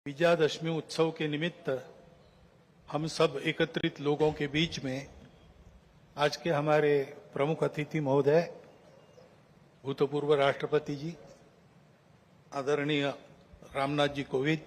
विजयादशमी उत्सव के निमित्त हम सब एकत्रित लोगों के बीच में आज के हमारे प्रमुख अतिथि महोदय भूतपूर्व राष्ट्रपति जी आदरणीय रामनाथ जी कोविंद,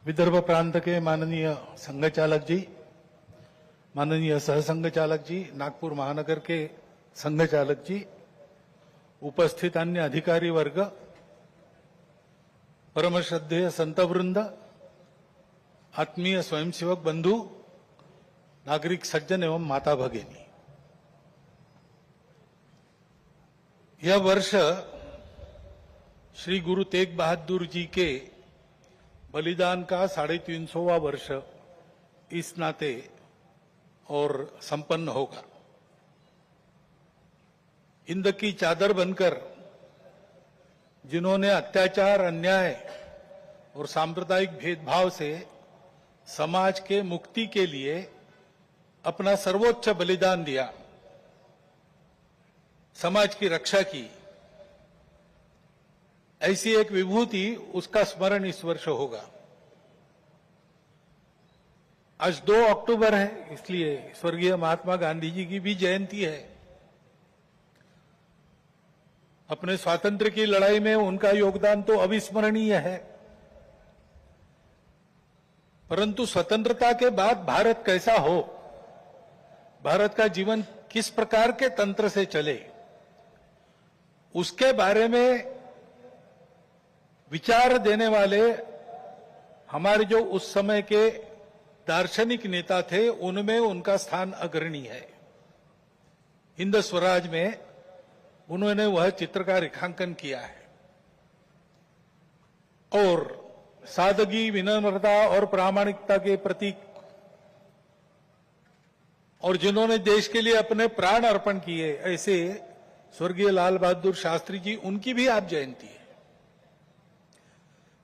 विदर्भ प्रांत के माननीय संघ चालक जी, माननीय सहसंघ चालक जी, नागपुर महानगर के संघ चालक जी, उपस्थित अन्य अधिकारी वर्ग, परम श्रद्धेय संतवृंद, आत्मीय स्वयंसेवक बंधु, नागरिक सज्जन एवं माता भगिनी, यह वर्ष श्री गुरु तेग बहादुर जी के बलिदान का 350वां वर्ष इस नाते और संपन्न होगा। हिंद की चादर बनकर जिन्होंने अत्याचार, अन्याय और सांप्रदायिक भेदभाव से समाज के मुक्ति के लिए अपना सर्वोच्च बलिदान दिया, समाज की रक्षा की, ऐसी एक विभूति, उसका स्मरण इस वर्ष होगा। आज 2 अक्टूबर है, इसलिए स्वर्गीय महात्मा गांधी जी की भी जयंती है। अपने स्वातंत्र्य की लड़ाई में उनका योगदान तो अविस्मरणीय है, परंतु स्वतंत्रता के बाद भारत कैसा हो, भारत का जीवन किस प्रकार के तंत्र से चले, उसके बारे में विचार देने वाले हमारे जो उस समय के दार्शनिक नेता थे, उनमें उनका स्थान अग्रणी है। हिंद स्वराज में उन्होंने वह चित्र का रेखांकन किया है और सादगी, विनम्रता और प्रामाणिकता के प्रतीक, और जिन्होंने देश के लिए अपने प्राण अर्पण किए, ऐसे स्वर्गीय लाल बहादुर शास्त्री जी, उनकी भी आज जयंती है।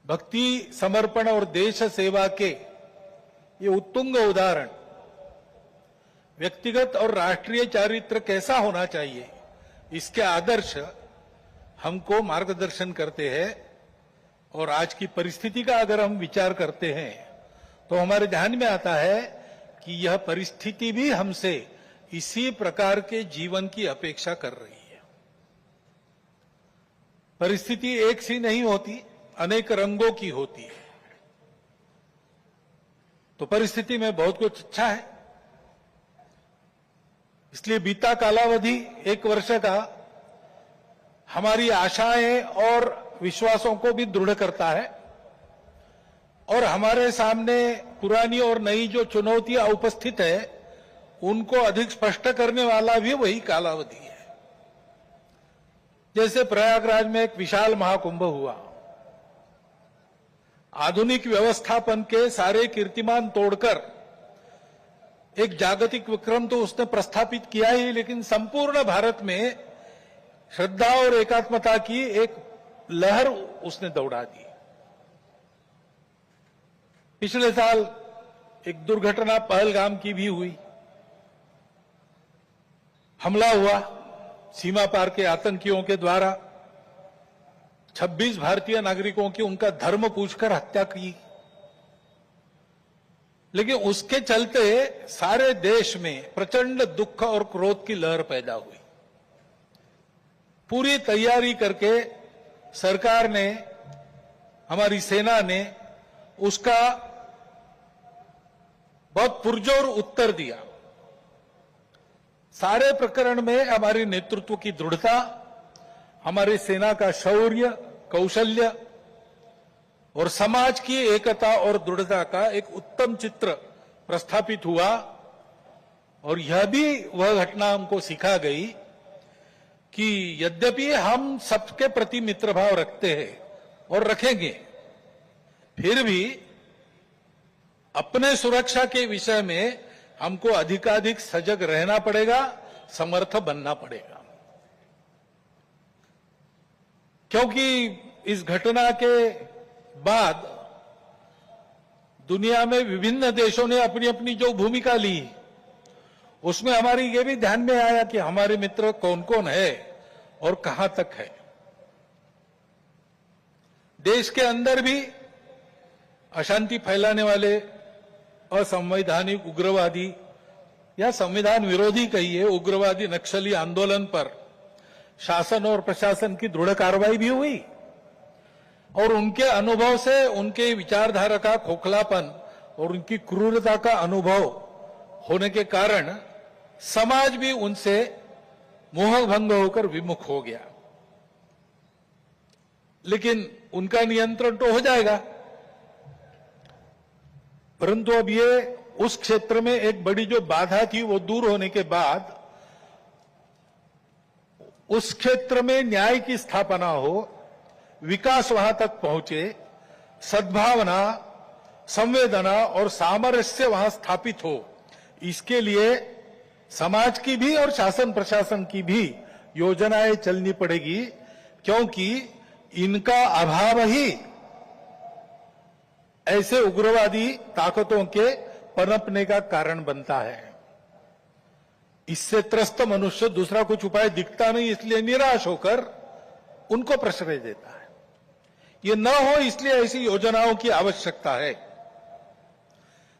भक्ति, समर्पण और देश सेवा के ये उत्तुंग उदाहरण व्यक्तिगत और राष्ट्रीय चारित्र कैसा होना चाहिए, इसके आदर्श हमको मार्गदर्शन करते हैं। और आज की परिस्थिति का अगर हम विचार करते हैं तो हमारे ध्यान में आता है कि यह परिस्थिति भी हमसे इसी प्रकार के जीवन की अपेक्षा कर रही है। परिस्थिति एक सी नहीं होती, अनेक रंगों की होती है। तो परिस्थिति में बहुत कुछ अच्छा है, इसलिए बीता कालावधि 1 वर्ष का हमारी आशाएं और विश्वासों को भी दृढ़ करता है और हमारे सामने पुरानी और नई जो चुनौतियां उपस्थित है, उनको अधिक स्पष्ट करने वाला भी वही कालावधि है। जैसे प्रयागराज में एक विशाल महाकुंभ हुआ, आधुनिक व्यवस्थापन के सारे कीर्तिमान तोड़कर एक जागतिक विक्रम तो उसने प्रस्थापित किया ही, लेकिन संपूर्ण भारत में श्रद्धा और एकात्मता की एक लहर उसने दौड़ा दी। पिछले साल एक दुर्घटना पहलगाम की भी हुई, हमला हुआ सीमा पार के आतंकियों के द्वारा, 26 भारतीय नागरिकों की उनका धर्म पूछकर हत्या की। लेकिन उसके चलते सारे देश में प्रचंड दुख और क्रोध की लहर पैदा हुई। पूरी तैयारी करके सरकार ने, हमारी सेना ने उसका बहुत पुरजोर उत्तर दिया। सारे प्रकरण में हमारे नेतृत्व की दृढ़ता, हमारी सेना का शौर्य, कौशल्य और समाज की एकता और दृढ़ता का एक उत्तम चित्र प्रस्थापित हुआ। और यह भी वह घटना हमको सिखा गई कि यद्यपि हम सबके प्रति मित्रभाव रखते हैं और रखेंगे, फिर भी अपने सुरक्षा के विषय में हमको अधिकाधिक सजग रहना पड़ेगा, समर्थ बनना पड़ेगा। क्योंकि इस घटना के बाद दुनिया में विभिन्न देशों ने अपनी अपनी जो भूमिका ली, उसमें हमारी ये भी ध्यान में आया कि हमारे मित्र कौन कौन है और कहां तक है। देश के अंदर भी अशांति फैलाने वाले असंवैधानिक उग्रवादी या संविधान विरोधी कहिए उग्रवादी नक्सली आंदोलन पर शासन और प्रशासन की दृढ़ कार्रवाई भी हुई और उनके अनुभव से उनके विचारधारा का खोखलापन और उनकी क्रूरता का अनुभव होने के कारण समाज भी उनसे मोहभंग होकर विमुख हो गया। लेकिन उनका नियंत्रण तो हो जाएगा, परंतु अब ये उस क्षेत्र में एक बड़ी जो बाधा थी वो दूर होने के बाद उस क्षेत्र में न्याय की स्थापना हो, विकास वहां तक पहुंचे, सद्भावना, संवेदना और सामरस्य वहां स्थापित हो, इसके लिए समाज की भी और शासन प्रशासन की भी योजनाएं चलनी पड़ेगी, क्योंकि इनका अभाव ही ऐसे उग्रवादी ताकतों के पनपने का कारण बनता है। इससे त्रस्त मनुष्य दूसरा कुछ उपाय दिखता नहीं, इसलिए निराश होकर उनको प्रश्रय देता है। ये न हो इसलिए ऐसी योजनाओं की आवश्यकता है।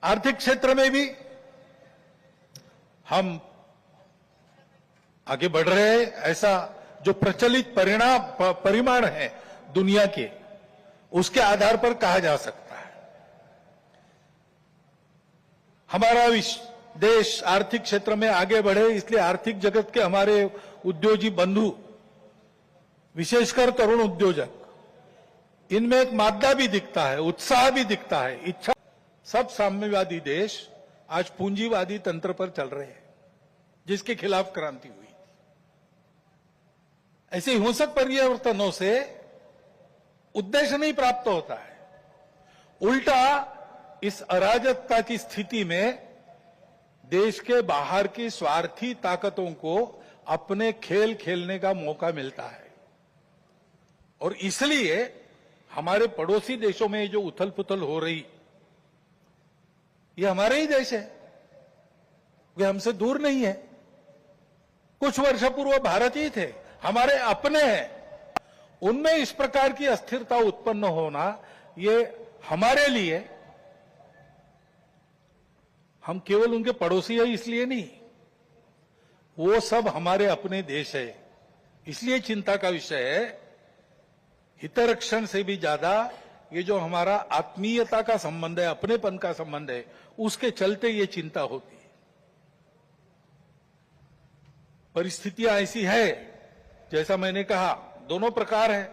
आर्थिक क्षेत्र में भी हम आगे बढ़ रहे हैं। ऐसा जो प्रचलित परिमाण है दुनिया के, उसके आधार पर कहा जा सकता है हमारा देश आर्थिक क्षेत्र में आगे बढ़े, इसलिए आर्थिक जगत के हमारे उद्योगी बंधु, विशेषकर तरुण उद्योजक, इनमें एक मादा भी दिखता है, उत्साह भी दिखता है, इच्छा। सब साम्यवादी देश आज पूंजीवादी तंत्र पर चल रहे हैं, जिसके खिलाफ क्रांति हुई। ऐसे हिंसक परिवर्तनों से उद्देश्य नहीं प्राप्त होता है, उल्टा इस अराजकता की स्थिति में देश के बाहर की स्वार्थी ताकतों को अपने खेल खेलने का मौका मिलता है। और इसलिए हमारे पड़ोसी देशों में जो उथल पुथल हो रही, ये हमारे ही देश है, वे हमसे दूर नहीं है। कुछ वर्ष पूर्व भारत ही थे, हमारे अपने हैं। उनमें इस प्रकार की अस्थिरता उत्पन्न होना, ये हमारे लिए, हम केवल उनके पड़ोसी है इसलिए नहीं, वो सब हमारे अपने देश है, इसलिए चिंता का विषय है। हितरक्षण से भी ज्यादा ये जो हमारा आत्मीयता का संबंध है, अपनेपन का संबंध है, उसके चलते ये चिंता होती है। परिस्थितियां ऐसी है, जैसा मैंने कहा, दोनों प्रकार है।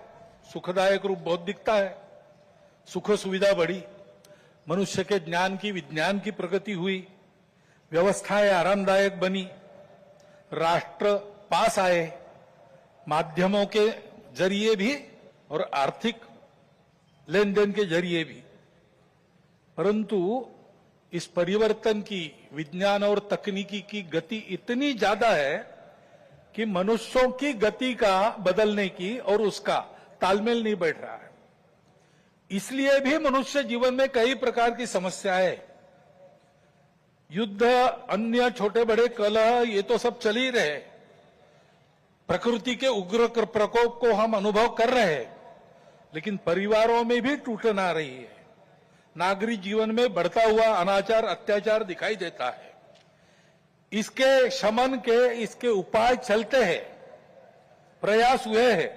सुखदायक रूप बहुत दिखता है, सुख सुविधा बढ़ी, मनुष्य के ज्ञान की विज्ञान की प्रगति हुई, व्यवस्थाएं आरामदायक बनी, राष्ट्र पास आए, माध्यमों के जरिए भी और आर्थिक लेन देन के जरिए भी। परंतु इस परिवर्तन की, विज्ञान और तकनीकी की गति इतनी ज्यादा है कि मनुष्यों की गति का बदलने की और उसका तालमेल नहीं बैठ रहा है। इसलिए भी मनुष्य जीवन में कई प्रकार की समस्याएं, युद्ध, अन्य छोटे बड़े कलह, ये तो सब चल ही रहे। प्रकृति के उग्र प्रकोप को हम अनुभव कर रहे हैं, लेकिन परिवारों में भी टूटन आ रही है। नागरिक जीवन में बढ़ता हुआ अनाचार, अत्याचार दिखाई देता है। इसके शमन के, इसके उपाय चलते हैं, प्रयास हुए हैं,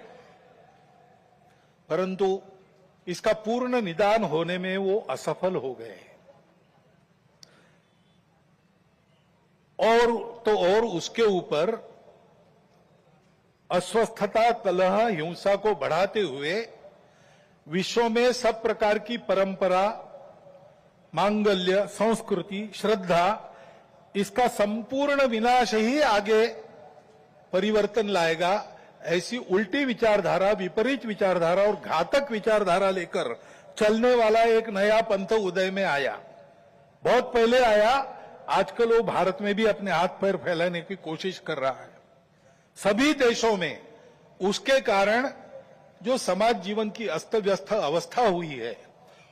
परंतु इसका पूर्ण निदान होने में वो असफल हो गए। और उसके ऊपर अस्वस्थता, कलह, हिंसा को बढ़ाते हुए विश्व में सब प्रकार की परंपरा, मांगल्य, संस्कृति, श्रद्धा, इसका संपूर्ण विनाश ही आगे परिवर्तन लाएगा। ऐसी उल्टी विचारधारा, विपरीत विचारधारा और घातक विचारधारा लेकर चलने वाला एक नया पंथ उदय में आया। बहुत पहले आया, आजकल वो भारत में भी अपने हाथ पैर फैलाने की कोशिश कर रहा है। सभी देशों में उसके कारण जो समाज जीवन की अस्त व्यस्त अवस्था हुई है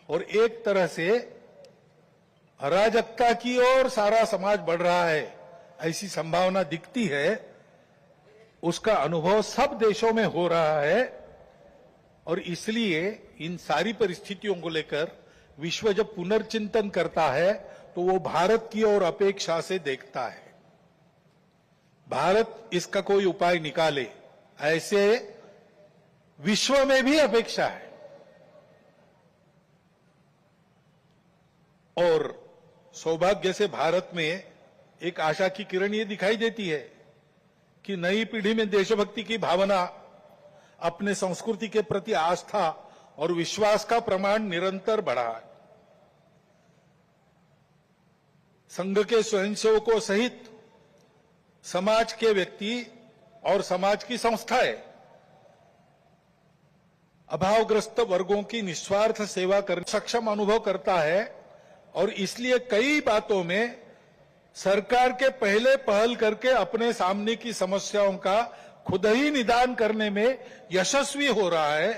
और एक तरह से अराजकता की ओर सारा समाज बढ़ रहा है, ऐसी संभावना दिखती है, उसका अनुभव सब देशों में हो रहा है। और इसलिए इन सारी परिस्थितियों को लेकर विश्व जब पुनर्चिंतन करता है तो वो भारत की ओर अपेक्षा से देखता है, भारत इसका कोई उपाय निकाले, ऐसे विश्व में भी अपेक्षा है। और सौभाग्य से भारत में एक आशा की किरण ये दिखाई देती है कि नई पीढ़ी में देशभक्ति की भावना, अपने संस्कृति के प्रति आस्था और विश्वास का प्रमाण निरंतर बढ़ा है। संघ के स्वयंसेवकों सहित समाज के व्यक्ति और समाज की संस्थाएं अभावग्रस्त वर्गों की निस्वार्थ सेवा कर सक्षम अनुभव करता है और इसलिए कई बातों में सरकार के पहले पहल करके अपने सामने की समस्याओं का खुद ही निदान करने में यशस्वी हो रहा है।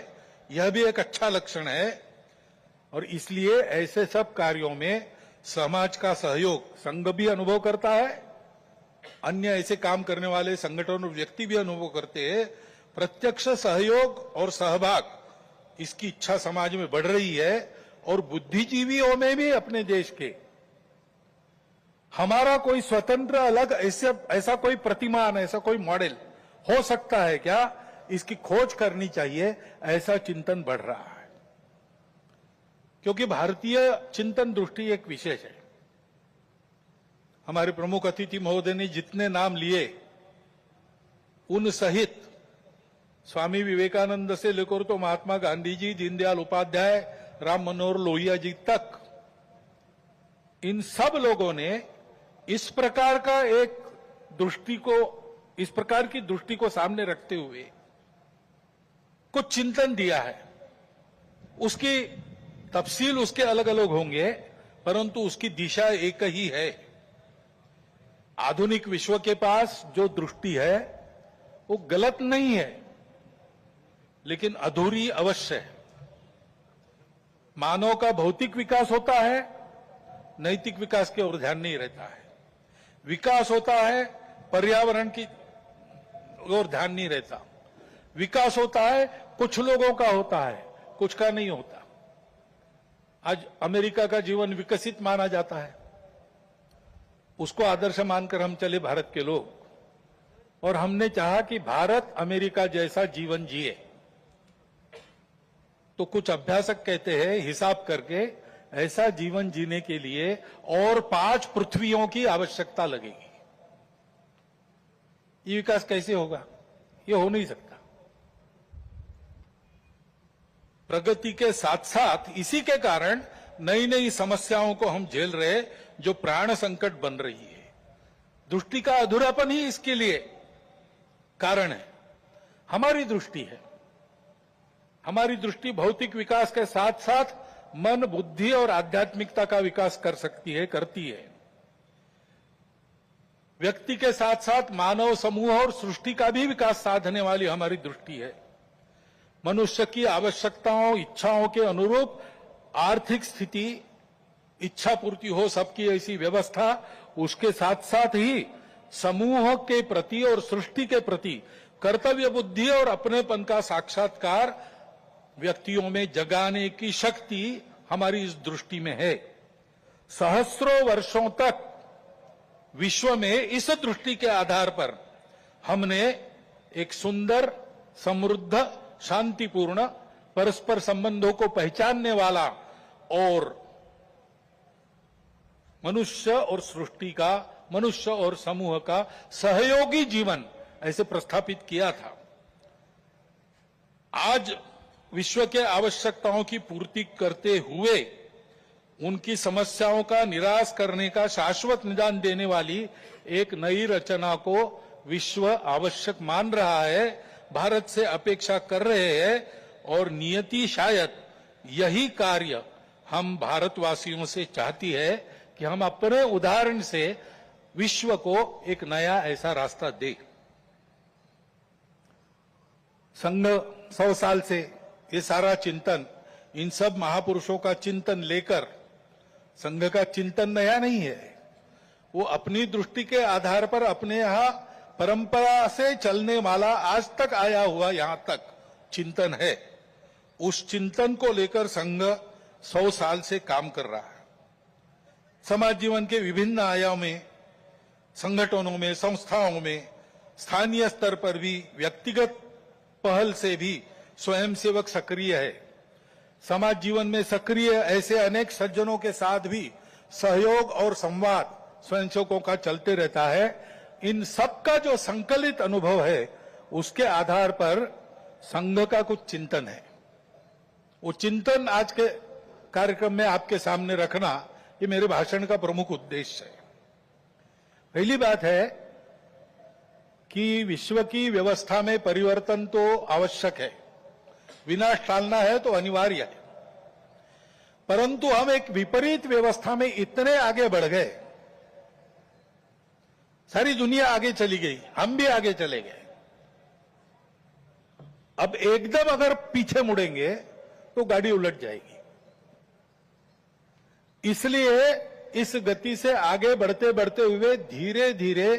यह भी एक अच्छा लक्षण है और इसलिए ऐसे सब कार्यों में समाज का सहयोग संघ भी अनुभव करता है, अन्य ऐसे काम करने वाले संगठन और व्यक्ति भी अनुभव करते हैं। प्रत्यक्ष सहयोग और सहभाग इसकी इच्छा समाज में बढ़ रही है और बुद्धिजीवियों में भी अपने देश के हमारा कोई स्वतंत्र अलग ऐसा कोई प्रतिमान, ऐसा कोई मॉडल हो सकता है क्या, इसकी खोज करनी चाहिए, ऐसा चिंतन बढ़ रहा है। क्योंकि भारतीय चिंतन दृष्टि एक विशेष है। हमारे प्रमुख अतिथि महोदय ने जितने नाम लिए उन सहित स्वामी विवेकानंद से लेकर तो महात्मा गांधी जी, दीनदयाल उपाध्याय, राम मनोहर लोहिया जी तक, इन सब लोगों ने इस प्रकार की दृष्टि को सामने रखते हुए कुछ चिंतन दिया है। उसकी तफसील उसके अलग अलग होंगे, परंतु उसकी दिशा एक ही है। आधुनिक विश्व के पास जो दृष्टि है वो गलत नहीं है, लेकिन अधूरी अवश्य है। मानव का भौतिक विकास होता है, नैतिक विकास की ओर ध्यान नहीं रहता है। विकास होता है, पर्यावरण की ओर ध्यान नहीं रहता। विकास होता है, कुछ लोगों का होता है, कुछ का नहीं होता। आज अमेरिका का जीवन विकसित माना जाता है, उसको आदर्श मानकर हम चले भारत के लोग, और हमने चाहा कि भारत अमेरिका जैसा जीवन जिए। तो कुछ अभ्यासक कहते हैं हिसाब करके ऐसा जीवन जीने के लिए और 5 पृथ्वियों की आवश्यकता लगेगी। ये विकास कैसे होगा? ये हो नहीं सकता। प्रगति के साथ साथ इसी के कारण नई नई समस्याओं को हम झेल रहे, जो प्राण संकट बन रही है। दृष्टि का अधूरापन ही इसके लिए कारण है। हमारी दृष्टि है, हमारी दृष्टि भौतिक विकास के साथ साथ मन, बुद्धि और आध्यात्मिकता का विकास कर सकती है, करती है। व्यक्ति के साथ साथ मानव समूह और सृष्टि का भी विकास साधने वाली हमारी दृष्टि है। मनुष्य की आवश्यकताओं, इच्छाओं के अनुरूप आर्थिक स्थिति, इच्छा पूर्ति हो सबकी ऐसी व्यवस्था, उसके साथ साथ ही समूह के प्रति और सृष्टि के प्रति कर्तव्य बुद्धि और अपनेपन का साक्षात्कार व्यक्तियों में जगाने की शक्ति हमारी इस दृष्टि में है। सहस्रों वर्षों तक विश्व में इस दृष्टि के आधार पर हमने एक सुंदर, समृद्ध, शांतिपूर्ण, परस्पर संबंधों को पहचानने वाला और मनुष्य और सृष्टि का, मनुष्य और समूह का सहयोगी जीवन ऐसे प्रस्थापित किया था। आज विश्व के आवश्यकताओं की पूर्ति करते हुए उनकी समस्याओं का निराश करने का शाश्वत निदान देने वाली एक नई रचना को विश्व आवश्यक मान रहा है, भारत से अपेक्षा कर रहे हैं, और नियति शायद यही कार्य हम भारतवासियों से चाहती है कि हम अपने उदाहरण से विश्व को एक नया ऐसा रास्ता दें। संघ 100 साल से ये सारा चिंतन, इन सब महापुरुषों का चिंतन लेकर, संघ का चिंतन नया नहीं है, वो अपनी दृष्टि के आधार पर अपने यहां परंपरा से चलने वाला आज तक आया हुआ यहां तक चिंतन है। उस चिंतन को लेकर संघ 100 साल से काम कर रहा है। समाज जीवन के विभिन्न आयामों में, संगठनों में, संस्थाओं में, स्थानीय स्तर पर भी व्यक्तिगत पहल से भी स्वयंसेवक सक्रिय है। समाज जीवन में सक्रिय ऐसे अनेक सज्जनों के साथ भी सहयोग और संवाद स्वयंसेवकों का चलते रहता है। इन सब का जो संकलित अनुभव है उसके आधार पर संघ का कुछ चिंतन है। वो चिंतन आज के कार्यक्रम में आपके सामने रखना ये मेरे भाषण का प्रमुख उद्देश्य है। पहली बात है कि विश्व की व्यवस्था में परिवर्तन तो आवश्यक है, विनाश टालना है तो अनिवार्य है, परंतु हम एक विपरीत व्यवस्था में इतने आगे बढ़ गए, सारी दुनिया आगे चली गई, हम भी आगे चले गए। अब एकदम अगर पीछे मुड़ेंगे तो गाड़ी उलट जाएगी। इसलिए इस गति से आगे बढ़ते बढ़ते हुए धीरे धीरे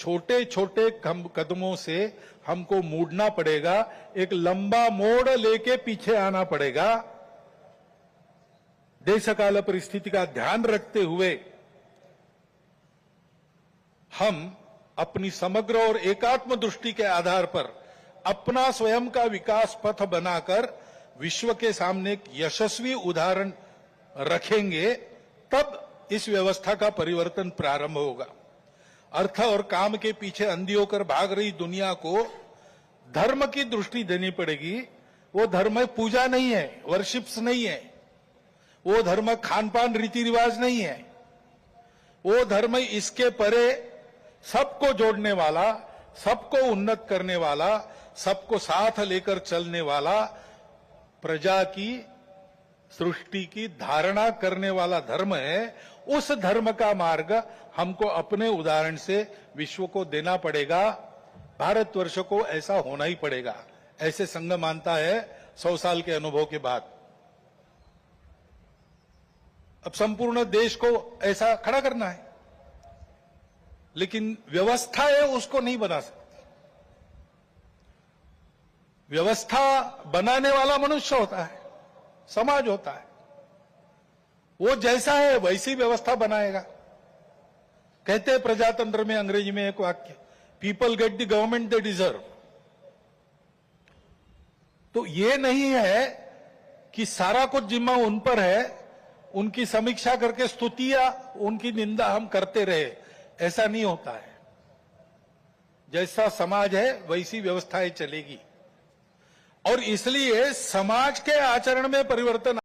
छोटे छोटे कदमों से हमको मुड़ना पड़ेगा, एक लंबा मोड़ लेके पीछे आना पड़ेगा। देशकाल परिस्थिति का ध्यान रखते हुए हम अपनी समग्र और एकात्म दृष्टि के आधार पर अपना स्वयं का विकास पथ बनाकर विश्व के सामने एक यशस्वी उदाहरण रखेंगे, तब इस व्यवस्था का परिवर्तन प्रारंभ होगा। अर्थ और काम के पीछे अंधी होकर भाग रही दुनिया को धर्म की दृष्टि देनी पड़ेगी। वो धर्म पूजा नहीं है, वर्शिप्स नहीं है, वो धर्म खान पान रीति रिवाज नहीं है, वो धर्म इसके परे सबको जोड़ने वाला, सबको उन्नत करने वाला, सबको साथ लेकर चलने वाला, प्रजा की सृष्टि की धारणा करने वाला धर्म है। उस धर्म का मार्ग हमको अपने उदाहरण से विश्व को देना पड़ेगा। भारतवर्ष को ऐसा होना ही पड़ेगा, ऐसे संघ मानता है 100 साल के अनुभव के बाद। अब संपूर्ण देश को ऐसा खड़ा करना है, लेकिन व्यवस्था है उसको नहीं बना सकती। व्यवस्था बनाने वाला मनुष्य होता है, समाज होता है, वो जैसा है वैसी व्यवस्था बनाएगा। कहते हैं प्रजातंत्र में अंग्रेजी में एक वाक्य, people get the government they deserve. तो ये नहीं है कि सारा कुछ जिम्मा उन पर है, उनकी समीक्षा करके स्तुति या उनकी निंदा हम करते रहे, ऐसा नहीं होता है। जैसा समाज है वैसी व्यवस्थाएं चलेगी, और इसलिए समाज के आचरण में परिवर्तन